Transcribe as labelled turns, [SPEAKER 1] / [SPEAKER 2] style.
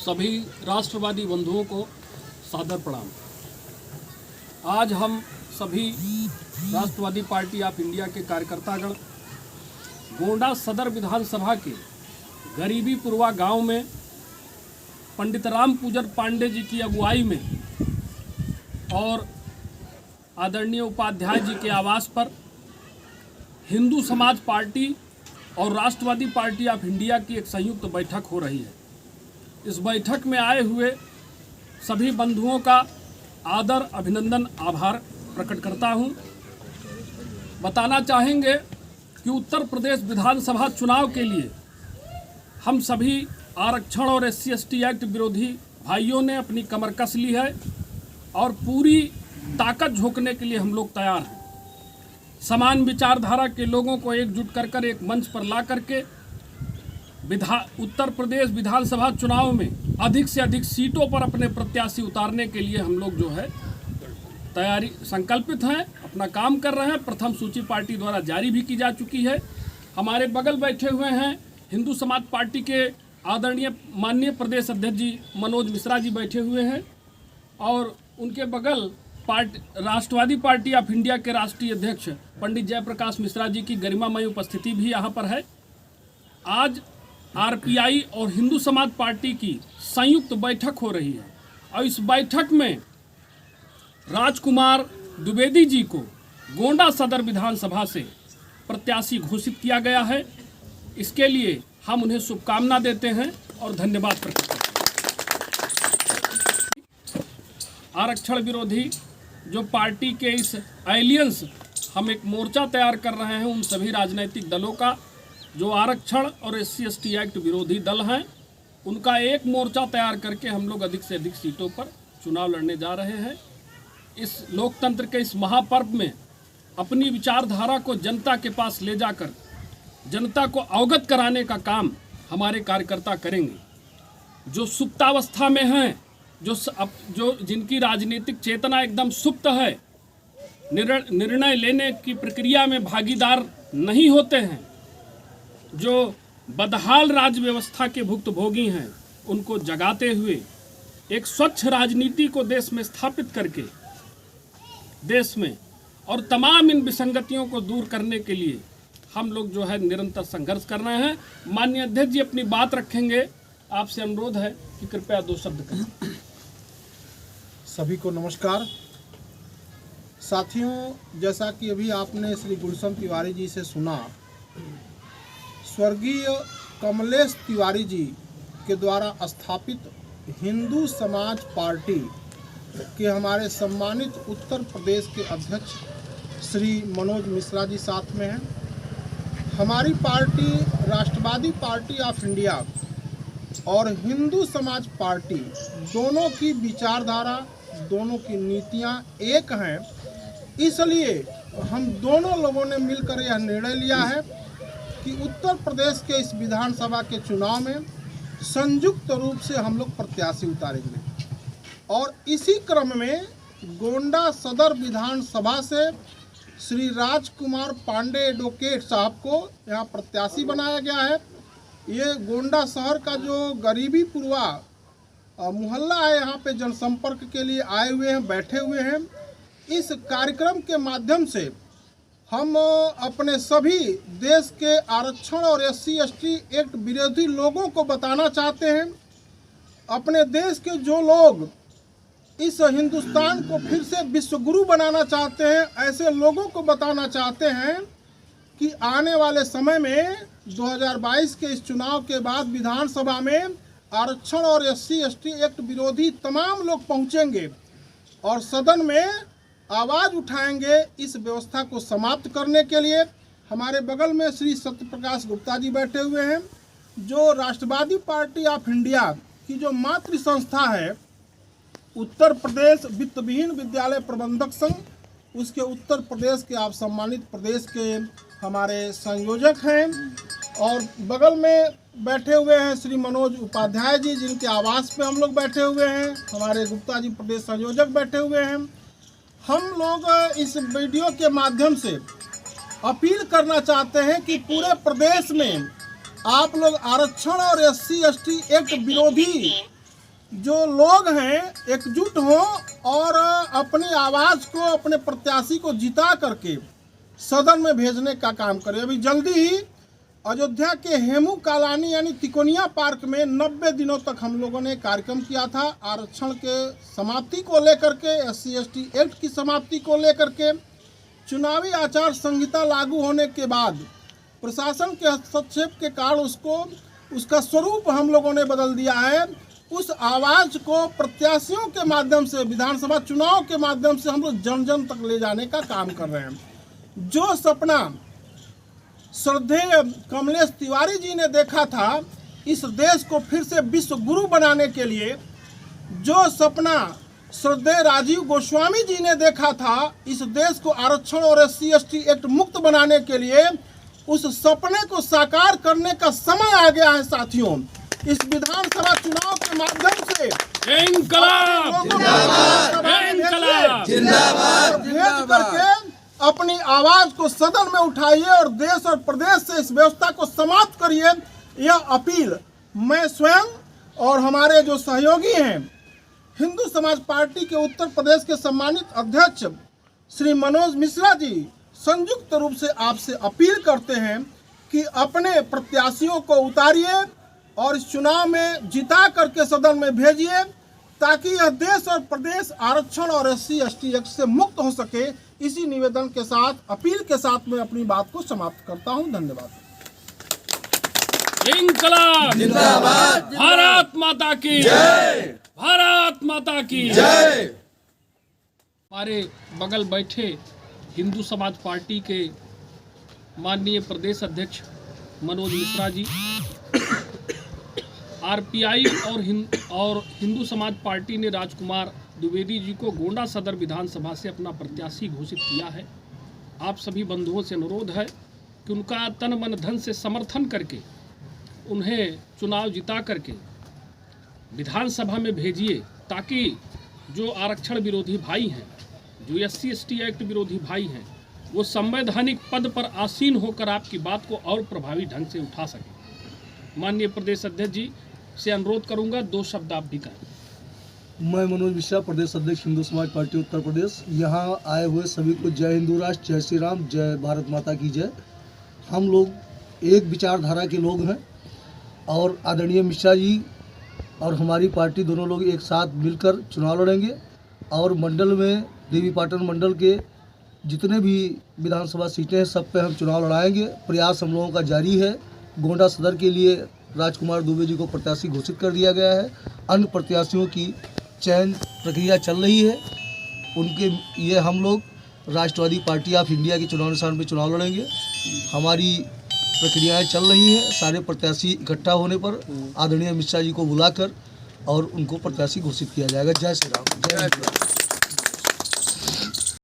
[SPEAKER 1] सभी राष्ट्रवादी बंधुओं को सादर प्रणाम। आज हम सभी राष्ट्रवादी पार्टी ऑफ इंडिया के कार्यकर्तागण गोंडा सदर विधानसभा के गरीबीपुरवा गांव में पंडित राम पूजन पांडे जी की अगुवाई में और आदरणीय उपाध्याय जी के आवास पर हिंदू समाज पार्टी और राष्ट्रवादी पार्टी ऑफ इंडिया की एक संयुक्त बैठक हो रही है। इस बैठक में आए हुए सभी बंधुओं का आदर, अभिनंदन, आभार प्रकट करता हूं। बताना चाहेंगे कि उत्तर प्रदेश विधानसभा चुनाव के लिए हम सभी आरक्षण और SC/ST एक्ट विरोधी भाइयों ने अपनी कमर कस ली है और पूरी ताकत झोंकने के लिए हम लोग तैयार हैं। समान विचारधारा के लोगों को एकजुट कर एक मंच पर ला करके उत्तर प्रदेश विधानसभा चुनाव में अधिक से अधिक सीटों पर अपने प्रत्याशी उतारने के लिए हम लोग जो है तैयारी संकल्पित हैं, अपना काम कर रहे हैं। प्रथम सूची पार्टी द्वारा जारी भी की जा चुकी है। हमारे बगल बैठे हुए हैं हिंदू समाज पार्टी के आदरणीय माननीय प्रदेश अध्यक्ष जी मनोज मिश्रा जी बैठे हुए हैं और उनके बगल राष्ट्रवादी पार्टी ऑफ इंडिया के राष्ट्रीय अध्यक्ष पंडित जयप्रकाश मिश्रा जी की गरिमामय उपस्थिति भी यहाँ पर है। आज RPI और हिंदू समाज पार्टी की संयुक्त बैठक हो रही है और इस बैठक में राजकुमार द्विवेदी जी को गोंडा सदर विधानसभा से प्रत्याशी घोषित किया गया है। इसके लिए हम उन्हें शुभकामना देते हैं और धन्यवाद प्रकट करते हैं। आरक्षण विरोधी जो पार्टी के इस एलियंस हम एक मोर्चा तैयार कर रहे हैं, उन सभी राजनीतिक दलों का जो आरक्षण और SC/ST एक्ट विरोधी दल हैं, उनका एक मोर्चा तैयार करके हम लोग अधिक से अधिक सीटों पर चुनाव लड़ने जा रहे हैं। इस लोकतंत्र के इस महापर्व में अपनी विचारधारा को जनता के पास ले जाकर जनता को अवगत कराने का काम हमारे कार्यकर्ता करेंगे। जो सुप्तावस्था में हैं, जो जिनकी राजनीतिक चेतना एकदम सुप्त है, निर्णय लेने की प्रक्रिया में भागीदार नहीं होते हैं, जो बदहाल राज व्यवस्था के भुक्तभोगी हैं, उनको जगाते हुए एक स्वच्छ राजनीति को देश में स्थापित करके देश में और तमाम इन विसंगतियों को दूर करने के लिए हम लोग जो है निरंतर संघर्ष कर रहे हैं। माननीय अध्यक्ष जी अपनी बात रखेंगे। आपसे अनुरोध है कि कृपया 2 शब्द कहें।
[SPEAKER 2] सभी को नमस्कार। साथियों, जैसा कि अभी आपने श्री गुलशन तिवारी जी से सुना, स्वर्गीय कमलेश तिवारी जी के द्वारा स्थापित हिंदू समाज पार्टी के हमारे सम्मानित उत्तर प्रदेश के अध्यक्ष श्री मनोज मिश्रा जी साथ में हैं। हमारी पार्टी राष्ट्रवादी पार्टी ऑफ इंडिया और हिंदू समाज पार्टी दोनों की विचारधारा, दोनों की नीतियां एक हैं। इसलिए हम दोनों लोगों ने मिलकर यह निर्णय लिया है कि उत्तर प्रदेश के इस विधानसभा के चुनाव में संयुक्त रूप से हम लोग प्रत्याशी उतारेंगे और इसी क्रम में गोंडा सदर विधानसभा से श्री राजकुमार पांडे एडवोकेट साहब को यहाँ प्रत्याशी बनाया गया है। ये गोंडा शहर का जो गरीबीपुरवा मोहल्ला है, यहाँ पे जनसंपर्क के लिए आए हुए हैं, बैठे हुए हैं। इस कार्यक्रम के माध्यम से हम अपने सभी देश के आरक्षण और SC/ST एक्ट विरोधी लोगों को बताना चाहते हैं, अपने देश के जो लोग इस हिंदुस्तान को फिर से विश्वगुरु बनाना चाहते हैं, ऐसे लोगों को बताना चाहते हैं कि आने वाले समय में 2022 के इस चुनाव के बाद विधानसभा में आरक्षण और SC/ST एक्ट विरोधी तमाम लोग पहुंचेंगे और सदन में आवाज़ उठाएंगे इस व्यवस्था को समाप्त करने के लिए। हमारे बगल में श्री सत्यप्रकाश गुप्ता जी बैठे हुए हैं, जो राष्ट्रवादी पार्टी ऑफ इंडिया की जो मातृ संस्था है उत्तर प्रदेश वित्त विहीन विद्यालय प्रबंधक संघ, उसके उत्तर प्रदेश के आप सम्मानित प्रदेश के हमारे संयोजक हैं। और बगल में बैठे हुए हैं श्री मनोज उपाध्याय जी, जिनके आवास पे हम लोग बैठे हुए हैं। हमारे गुप्ता जी प्रदेश संयोजक बैठे हुए हैं। हम लोग इस वीडियो के माध्यम से अपील करना चाहते हैं कि पूरे प्रदेश में आप लोग आरक्षण और SC/ST एक्ट विरोधी जो लोग हैं एकजुट हों और अपनी आवाज़ को, अपने प्रत्याशी को जिता करके सदन में भेजने का काम करें। अभी जल्दी ही अयोध्या के हेमू कालानी यानी तिकोनिया पार्क में 90 दिनों तक हम लोगों ने कार्यक्रम किया था आरक्षण के समाप्ति को लेकर के, SC/ST एक्ट की समाप्ति को लेकर के। चुनावी आचार संहिता लागू होने के बाद प्रशासन के हस्तक्षेप के कारण उसका स्वरूप हम लोगों ने बदल दिया है। उस आवाज़ को प्रत्याशियों के माध्यम से, विधानसभा चुनाव के माध्यम से हम लोग जन जन तक ले जाने का काम कर रहे हैं। जो सपना श्रद्धेय कमलेश तिवारी जी ने देखा था इस देश को फिर से विश्व गुरु बनाने के लिए, जो सपना श्रद्धेय राजीव गोस्वामी जी ने देखा था इस देश को आरक्षण और SC/ST एक्ट मुक्त बनाने के लिए, उस सपने को साकार करने का समय आ गया है साथियों। इस विधानसभा चुनाव के माध्यम से
[SPEAKER 1] इंकलाब
[SPEAKER 2] भेज करके अपनी आवाज को सदन में उठाइए और देश और प्रदेश से इस व्यवस्था को समाप्त करिए। यह अपील मैं स्वयं और हमारे जो सहयोगी हैं हिंदू समाज पार्टी के उत्तर प्रदेश के सम्मानित अध्यक्ष श्री मनोज मिश्रा जी संयुक्त रूप से आपसे अपील करते हैं कि अपने प्रत्याशियों को उतारिए और इस चुनाव में जिता करके सदन में भेजिए ताकि यह देश और प्रदेश आरक्षण और SC/ST एक्ट से मुक्त हो सके। इसी निवेदन के साथ, अपील के साथ मैं अपनी बात को समाप्त करता हूं। धन्यवाद।
[SPEAKER 1] इंकलाब जिंदाबाद, भारत माता की जय, भारत माता की जय। हमारे बगल बैठे हिंदू समाज पार्टी के माननीय प्रदेश अध्यक्ष मनोज मिश्रा जी, RPI और हिंदू समाज पार्टी ने राजकुमार द्विवेदी जी को गोंडा सदर विधानसभा से अपना प्रत्याशी घोषित किया है। आप सभी बंधुओं से अनुरोध है कि उनका तन मन धन से समर्थन करके उन्हें चुनाव जिता करके विधानसभा में भेजिए ताकि जो आरक्षण विरोधी भाई हैं, जो SC/ST एक्ट विरोधी भाई हैं, वो संवैधानिक पद पर आसीन होकर आपकी बात को और प्रभावी ढंग से उठा सकें। माननीय प्रदेश अध्यक्ष जी से अनुरोध करूंगा 2 शब्द आप भी कहें।
[SPEAKER 3] मैं मनोज मिश्रा, प्रदेश अध्यक्ष हिंदू समाज पार्टी उत्तर प्रदेश। यहाँ आए हुए सभी को जय हिंदू राष्ट्र, जय श्री राम, जय भारत माता की जय। हम लोग एक विचारधारा के लोग हैं और आदरणीय मिश्रा जी और हमारी पार्टी दोनों लोग एक साथ मिलकर चुनाव लड़ेंगे और मंडल में देवीपाटन मंडल के जितने भी विधानसभा सीटें हैं सब पे हम चुनाव लड़ाएंगे। प्रयास हम लोगों का जारी है। गोंडा सदर के लिए राजकुमार दुबे जी को प्रत्याशी घोषित कर दिया गया है। अन्य प्रत्याशियों की चयन प्रक्रिया चल रही है। उनके ये हम लोग राष्ट्रवादी पार्टी ऑफ इंडिया के चुनाव निशान पर चुनाव लड़ेंगे। हमारी प्रक्रियाएं चल रही हैं। सारे प्रत्याशी इकट्ठा होने पर आदरणीय मिश्रा जी को बुलाकर और उनको प्रत्याशी घोषित किया जाएगा। जय श्री राम, जय श्री राम।